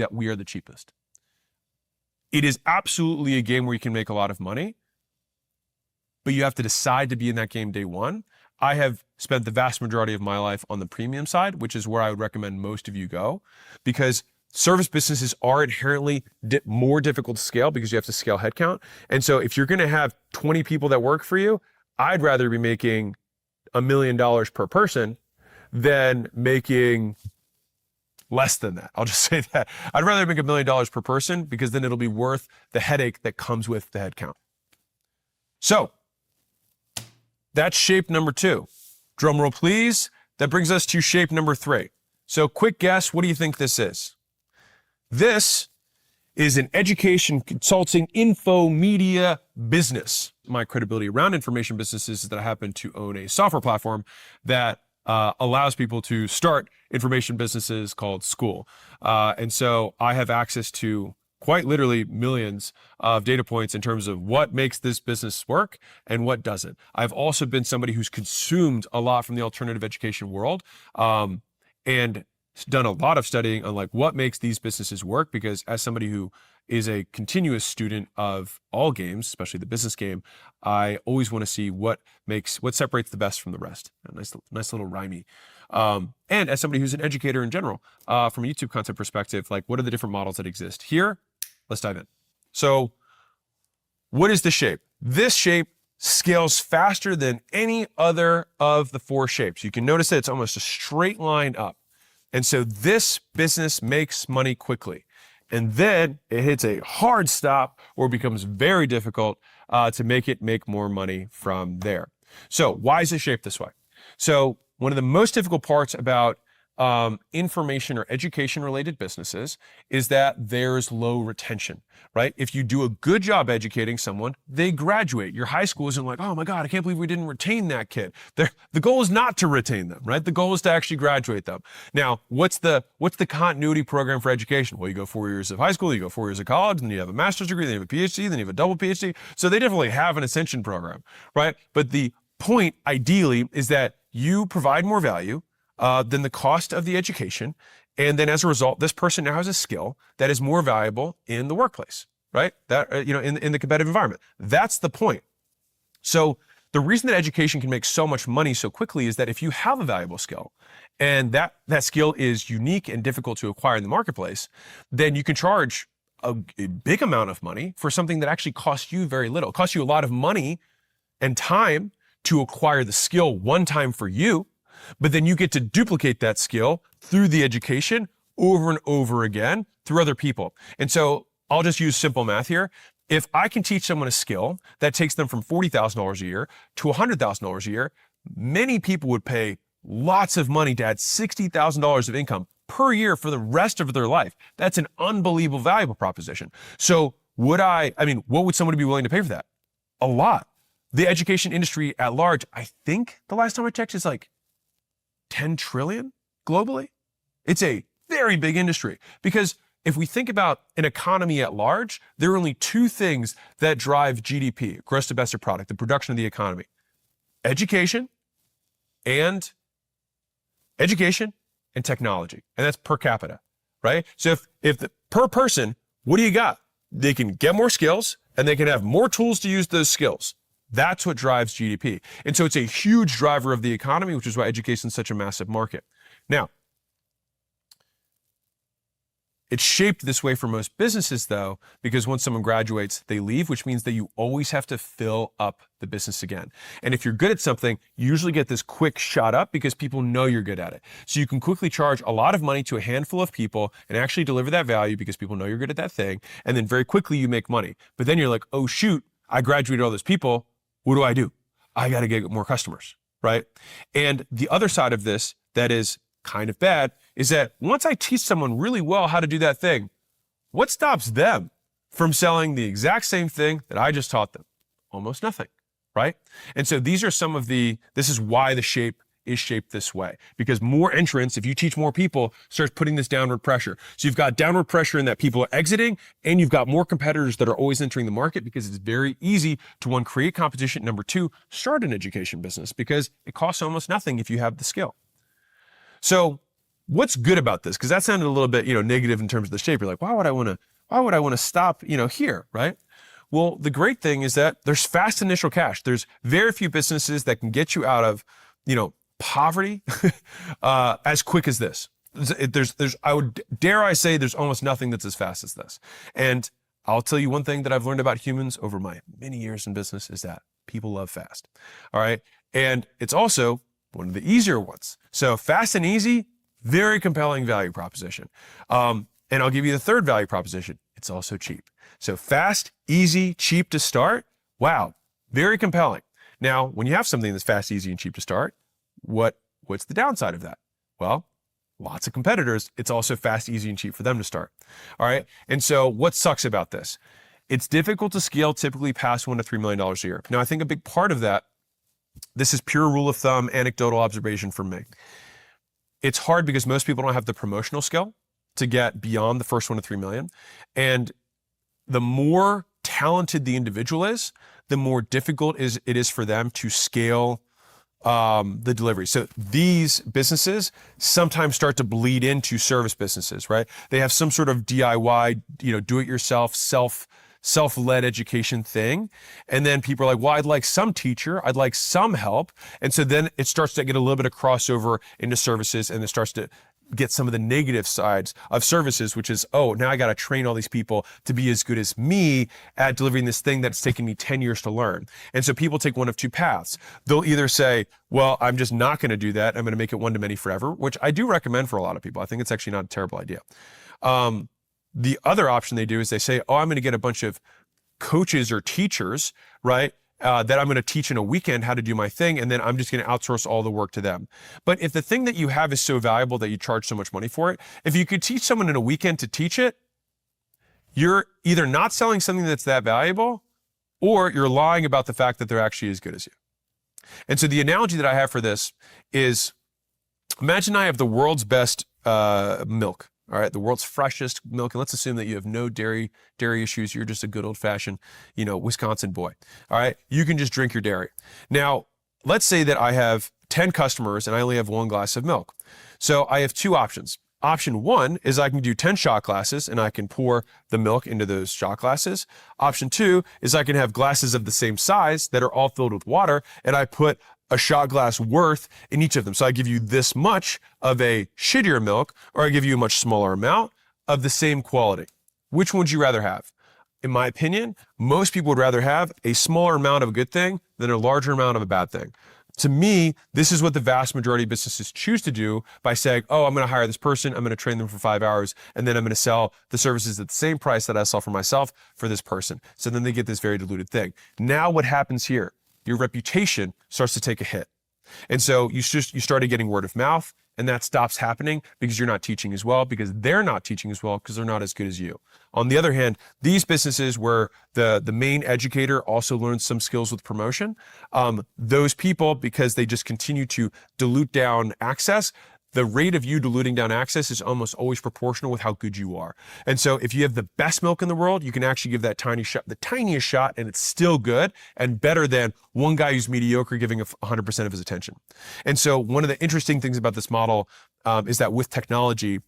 that we are the cheapest. It is absolutely a game where you can make a lot of money, but you have to decide to be in that game day one. I have spent the vast majority of my life on the premium side, which is where I would recommend most of you go, because service businesses are inherently more difficult to scale because you have to scale headcount. And so if you're going to have 20 people that work for you, I'd rather be making $1 million per person than making less than that. I'll just say that. I'd rather make $1 million per person because then it'll be worth the headache that comes with the headcount. So that's shape number 2. Drum roll, please. That brings us to shape number 3. So quick guess, what do you think this is? This is an education, consulting, info, media business. My credibility around information businesses is that I happen to own a software platform that allows people to start information businesses called School. And so I have access to quite literally millions of data points in terms of what makes this business work and what doesn't. I've also been somebody who's consumed a lot from the alternative education world and done a lot of studying on like what makes these businesses work, because as somebody who is a continuous student of all games, especially the business game, I always want to see what separates the best from the rest. A nice little rhymey. And as somebody who's an educator in general, from a YouTube content perspective, like what are the different models that exist here? Let's dive in. So what is the shape? This shape scales faster than any other of the 4 shapes. You can notice that it's almost a straight line up. And so this business makes money quickly. And then it hits a hard stop where it becomes very difficult to make more money from there. So why is it shaped this way? So one of the most difficult parts about information or education related businesses is that there's low retention, right? If you do a good job educating someone, they graduate. Your high school isn't like, oh my God, I can't believe we didn't retain that kid. The goal is not to retain them, right? The goal is to actually graduate them. Now, what's the continuity program for education? Well, you go 4 years of high school, you go 4 years of college, then you have a master's degree, then you have a PhD, then you have a double PhD. So they definitely have an ascension program, right? But the point ideally is that you provide more value than the cost of the education. And then as a result, this person now has a skill that is more valuable in the workplace, right? That, in the competitive environment. That's the point. So the reason that education can make so much money so quickly is that if you have a valuable skill and that skill is unique and difficult to acquire in the marketplace, then you can charge a big amount of money for something that actually costs you very little. It costs you a lot of money and time to acquire the skill one time for you, but then you get to duplicate that skill through the education over and over again through other people. And so I'll just use simple math here. If I can teach someone a skill that takes them from $40,000 a year to $100,000 a year, many people would pay lots of money to add $60,000 of income per year for the rest of their life. That's an unbelievable valuable proposition. So what would somebody be willing to pay for that? A lot. The education industry at large, I think the last time I checked is like 10 trillion globally. It's a very big industry because if we think about an economy at large, there are only 2 things that drive GDP, gross domestic product, the production of the economy: education and technology. And that's per capita, right? So if per person, what do you got? They can get more skills and they can have more tools to use those skills. That's what drives GDP. And so it's a huge driver of the economy, which is why education is such a massive market. Now, it's shaped this way for most businesses though, because once someone graduates, they leave, which means that you always have to fill up the business again. And if you're good at something, you usually get this quick shot up because people know you're good at it. So you can quickly charge a lot of money to a handful of people and actually deliver that value because people know you're good at that thing. And then very quickly you make money. But then you're like, oh shoot, I graduated all those people. What do? I got to get more customers, right? And the other side of this that is kind of bad is that once I teach someone really well how to do that thing, what stops them from selling the exact same thing that I just taught them? Almost nothing, right? And so this is why the shape is shaped this way, because more entrants, if you teach more people, starts putting this downward pressure. So you've got downward pressure in that people are exiting, and you've got more competitors that are always entering the market because it's very easy to, 1, create competition, number 2, start an education business because it costs almost nothing if you have the skill. So what's good about this? Because that sounded a little bit, negative in terms of the shape. You're like, why would I want to stop, here, right? Well, the great thing is that there's fast initial cash. There's very few businesses that can get you out of, poverty as quick as this. Dare I say, there's almost nothing that's as fast as this. And I'll tell you one thing that I've learned about humans over my many years in business is that people love fast. All right. And it's also one of the easier ones. So fast and easy, very compelling value proposition. And I'll give you the third value proposition. It's also cheap. So fast, easy, cheap to start. Wow. Very compelling. Now, when you have something that's fast, easy, and cheap to start, what's the downside of that? Well, lots of competitors. It's also fast, easy, and cheap for them to start. All right. And so what sucks about this? It's difficult to scale typically past $1 to $3 million a year. Now, I think a big part of that, this is pure rule of thumb, anecdotal observation from me. It's hard because most people don't have the promotional skill to get beyond the first $1 to $3 million. And the more talented the individual is, the more difficult it is for them to scale the delivery. So these businesses sometimes start to bleed into service businesses, right? They have some sort of DIY, do-it-yourself, self-led education thing. And then people are like, well, I'd like some teacher, I'd like some help. And so then it starts to get a little bit of crossover into services, and it starts to get some of the negative sides of services, which is, oh, now I got to train all these people to be as good as me at delivering this thing that's taken me 10 years to learn. And so people take one of two paths. They'll either say, well, I'm just not going to do that. I'm going to make it one-to-many forever, which I do recommend for a lot of people. I think it's actually not a terrible idea. The other option they do is they say, oh, I'm going to get a bunch of coaches or teachers, right? That I'm going to teach in a weekend how to do my thing, and then I'm just going to outsource all the work to them. But if the thing that you have is so valuable that you charge so much money for it, if you could teach someone in a weekend to teach it, you're either not selling something that's that valuable, or you're lying about the fact that they're actually as good as you. And so the analogy that I have for this is, imagine I have the world's best milk. All right, the world's freshest milk, and let's assume that you have no dairy issues. You're just a good old-fashioned, Wisconsin boy. All right, you can just drink your dairy. Now, let's say that I have 10 customers and I only have one glass of milk. So I have two options. Option one is I can do 10 shot glasses and I can pour the milk into those shot glasses. Option two is I can have glasses of the same size that are all filled with water, and I put a shot glass worth in each of them. So I give you this much of a shittier milk, or I give you a much smaller amount of the same quality. Which one would you rather have? In my opinion, most people would rather have a smaller amount of a good thing than a larger amount of a bad thing. To me, this is what the vast majority of businesses choose to do by saying, oh, I'm going to hire this person, I'm going to train them for 5 hours, and then I'm going to sell the services at the same price that I sell for myself for this person. So then they get this very diluted thing. Now what happens here? Your reputation starts to take a hit. And so you started getting word of mouth, and that stops happening because you're not teaching as well, because they're not teaching as well, because they're not as good as you. On the other hand, these businesses where the main educator also learns some skills with promotion, those people, because they just continue to dilute down access, the rate of you diluting down access is almost always proportional with how good you are. And so if you have the best milk in the world, you can actually give that the tiniest shot, and it's still good and better than one guy who's mediocre giving 100% of his attention. And so one of the interesting things about this model is that with technology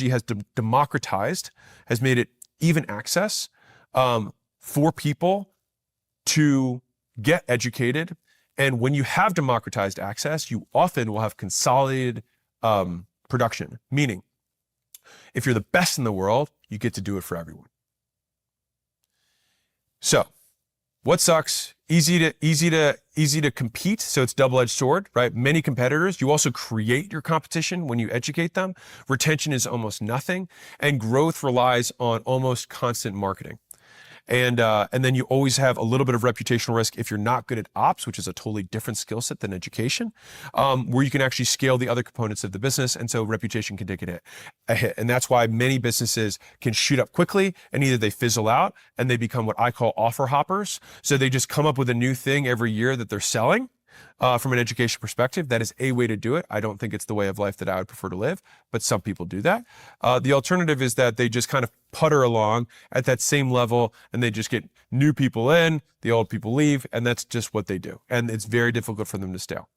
has democratized, has made it even access for people to get educated. And when you have democratized access, you often will have consolidated production, meaning if you're the best in the world, you get to do it for everyone. So what sucks? Easy to compete. So it's double-edged sword, right? Many competitors. You also create your competition when you educate them. Retention is almost nothing, and growth relies on almost constant marketing. And then you always have a little bit of reputational risk if you're not good at ops, which is a totally different skill set than education, where you can actually scale the other components of the business. And so reputation can take a hit. And that's why many businesses can shoot up quickly, and either they fizzle out and they become what I call offer hoppers. So they just come up with a new thing every year that they're selling. From an education perspective, that is a way to do it. I don't think it's the way of life that I would prefer to live, but some people do that. The alternative is that they just kind of putter along at that same level, and they just get new people in, the old people leave, and that's just what they do. And it's very difficult for them to scale.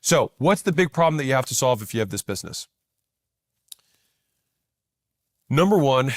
So what's the big problem that you have to solve if you have this business? Number one,